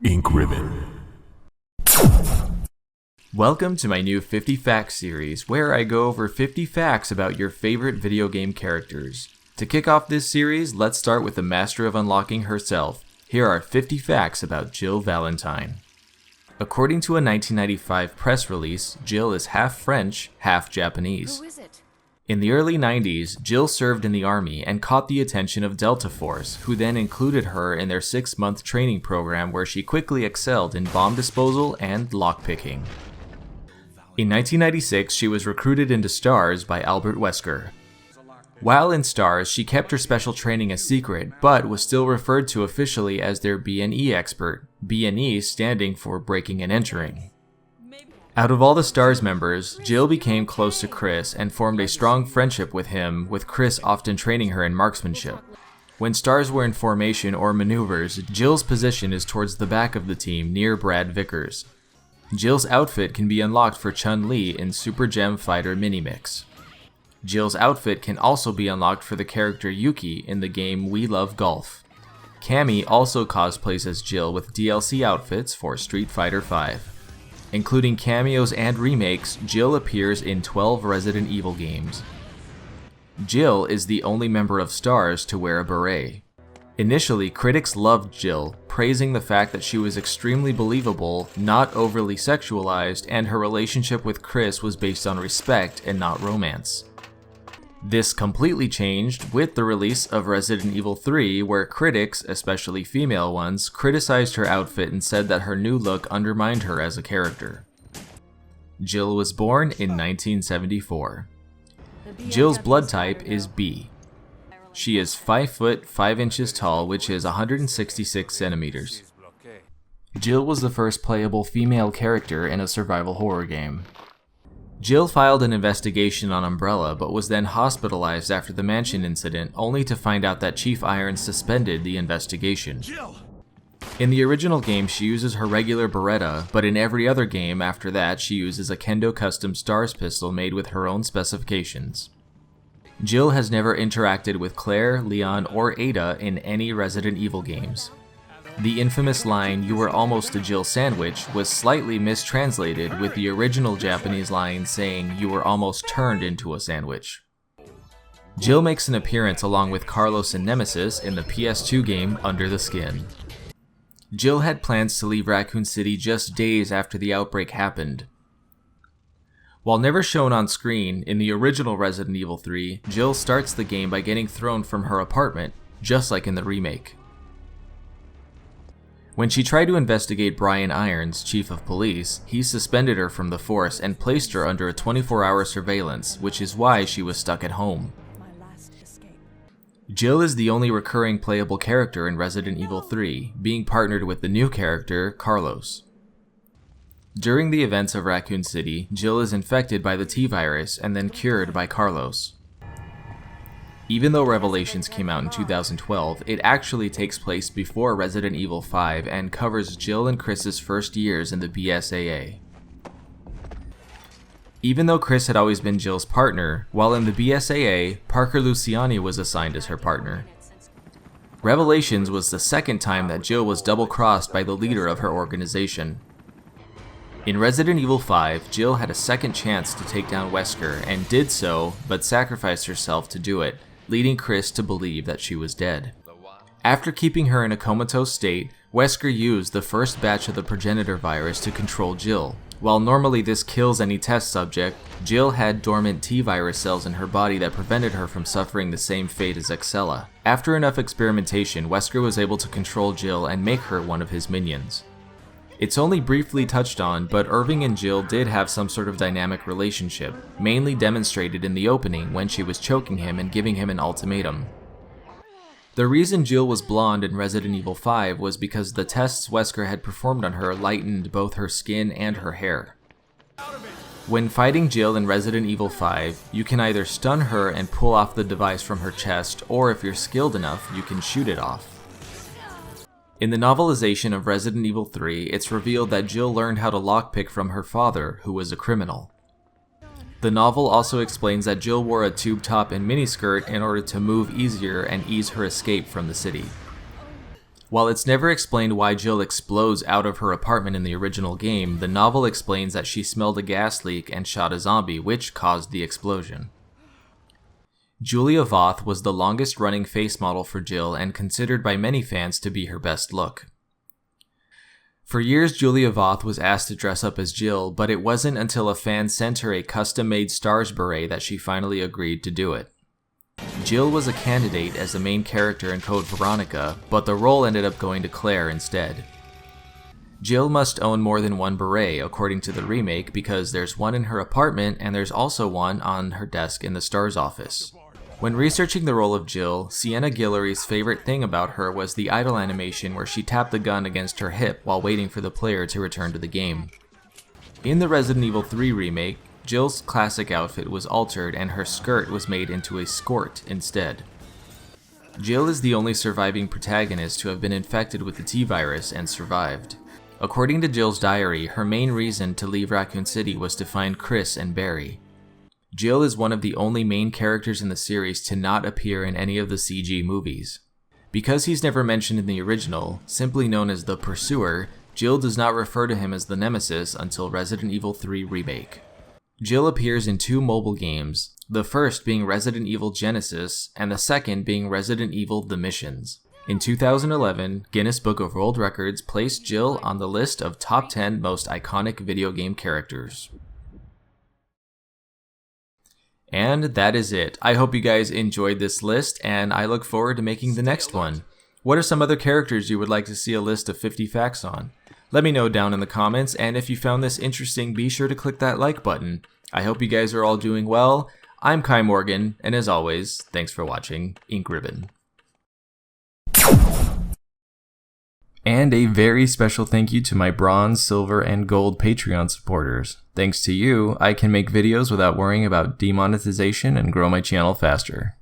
Ink Ribbon. Welcome to my new 50 Facts series, where I go over 50 facts about your favorite video game characters. To kick off this series, let's start with the master of unlocking herself. Here are 50 facts about Jill Valentine. According to a 1995 press release, Jill is half French, half Japanese. Who is it? In the early 90s, Jill served in the army and caught the attention of Delta Force, who then included her in their 6-month training program where she quickly excelled in bomb disposal and lockpicking. In 1996, she was recruited into STARS by Albert Wesker. While in STARS, she kept her special training a secret, but was still referred to officially as their B&E expert, B&E standing for breaking and entering. Out of all the STARS members, Jill became close to Chris and formed a strong friendship with him, with Chris often training her in marksmanship. When STARS were in formation or maneuvers, Jill's position is towards the back of the team near Brad Vickers. Jill's outfit can be unlocked for Chun-Li in Super Gem Fighter Minimix. Jill's outfit can also be unlocked for the character Yuki in the game We Love Golf. Cammy also cosplays as Jill with DLC outfits for Street Fighter V. Including cameos and remakes, Jill appears in 12 Resident Evil games. Jill is the only member of STARS to wear a beret. Initially, critics loved Jill, praising the fact that she was extremely believable, not overly sexualized, and her relationship with Chris was based on respect and not romance. This completely changed with the release of Resident Evil 3, where critics, especially female ones, criticized her outfit and said that her new look undermined her as a character. Jill was born in 1974. Jill's blood type is B. She is 5 foot 5 inches tall, which is 166 centimeters. Jill was the first playable female character in a survival horror game. Jill filed an investigation on Umbrella, but was then hospitalized after the mansion incident, only to find out that Chief Irons suspended the investigation. In the original game, she uses her regular Beretta, but in every other game after that, she uses a Kendo Custom STARS pistol made with her own specifications. Jill has never interacted with Claire, Leon, or Ada in any Resident Evil games. The infamous line, "You were almost a Jill sandwich," was slightly mistranslated, with the original Japanese line saying, "You were almost turned into a sandwich." Jill makes an appearance along with Carlos and Nemesis in the PS2 game Under the Skin. Jill had plans to leave Raccoon City just days after the outbreak happened. While never shown on screen, in the original Resident Evil 3, Jill starts the game by getting thrown from her apartment, just like in the remake. When she tried to investigate Brian Irons, chief of police, he suspended her from the force and placed her under a 24-hour surveillance, which is why she was stuck at home. Jill is the only recurring playable character in Resident Evil 3, being partnered with the new character, Carlos. During the events of Raccoon City, Jill is infected by the T-virus and then cured by Carlos. Even though Revelations came out in 2012, it actually takes place before Resident Evil 5 and covers Jill and Chris's first years in the BSAA. Even though Chris had always been Jill's partner, while in the BSAA, Parker Luciani was assigned as her partner. Revelations was the second time that Jill was double-crossed by the leader of her organization. In Resident Evil 5, Jill had a second chance to take down Wesker and did so, but sacrificed herself to do it, leading Chris to believe that she was dead. After keeping her in a comatose state, Wesker used the first batch of the progenitor virus to control Jill. While normally this kills any test subject, Jill had dormant T-virus cells in her body that prevented her from suffering the same fate as Excella. After enough experimentation, Wesker was able to control Jill and make her one of his minions. It's only briefly touched on, but Irving and Jill did have some sort of dynamic relationship, mainly demonstrated in the opening when she was choking him and giving him an ultimatum. The reason Jill was blonde in Resident Evil 5 was because the tests Wesker had performed on her lightened both her skin and her hair. When fighting Jill in Resident Evil 5, you can either stun her and pull off the device from her chest, or if you're skilled enough, you can shoot it off. In the novelization of Resident Evil 3, it's revealed that Jill learned how to lockpick from her father, who was a criminal. The novel also explains that Jill wore a tube top and miniskirt in order to move easier and ease her escape from the city. While it's never explained why Jill explodes out of her apartment in the original game, the novel explains that she smelled a gas leak and shot a zombie, which caused the explosion. Julia Voth was the longest-running face model for Jill and considered by many fans to be her best look. For years, Julia Voth was asked to dress up as Jill, but it wasn't until a fan sent her a custom-made stars beret that she finally agreed to do it. Jill was a candidate as the main character in Code Veronica, but the role ended up going to Claire instead. Jill must own more than one beret, according to the remake, because there's one in her apartment and there's also one on her desk in the Stars office. When researching the role of Jill, Sienna Guillory's favorite thing about her was the idle animation where she tapped the gun against her hip while waiting for the player to return to the game. In the Resident Evil 3 remake, Jill's classic outfit was altered and her skirt was made into a skort instead. Jill is the only surviving protagonist to have been infected with the T-virus and survived. According to Jill's diary, her main reason to leave Raccoon City was to find Chris and Barry. Jill is one of the only main characters in the series to not appear in any of the CG movies. Because he's never mentioned in the original, simply known as the Pursuer, Jill does not refer to him as the Nemesis until Resident Evil 3 Remake. Jill appears in 2 mobile games, the first being Resident Evil Genesis, and the second being Resident Evil The Missions. In 2011, Guinness Book of World Records placed Jill on the list of top 10 most iconic video game characters. And that is it. I hope you guys enjoyed this list, and I look forward to making the next one. What are some other characters you would like to see a list of 50 facts on? Let me know down in the comments, and if you found this interesting, be sure to click that like button. I hope you guys are all doing well. I'm Kai Morgan, and as always, thanks for watching Ink Ribbon. And a very special thank you to my bronze, silver, and gold Patreon supporters. Thanks to you, I can make videos without worrying about demonetization and grow my channel faster.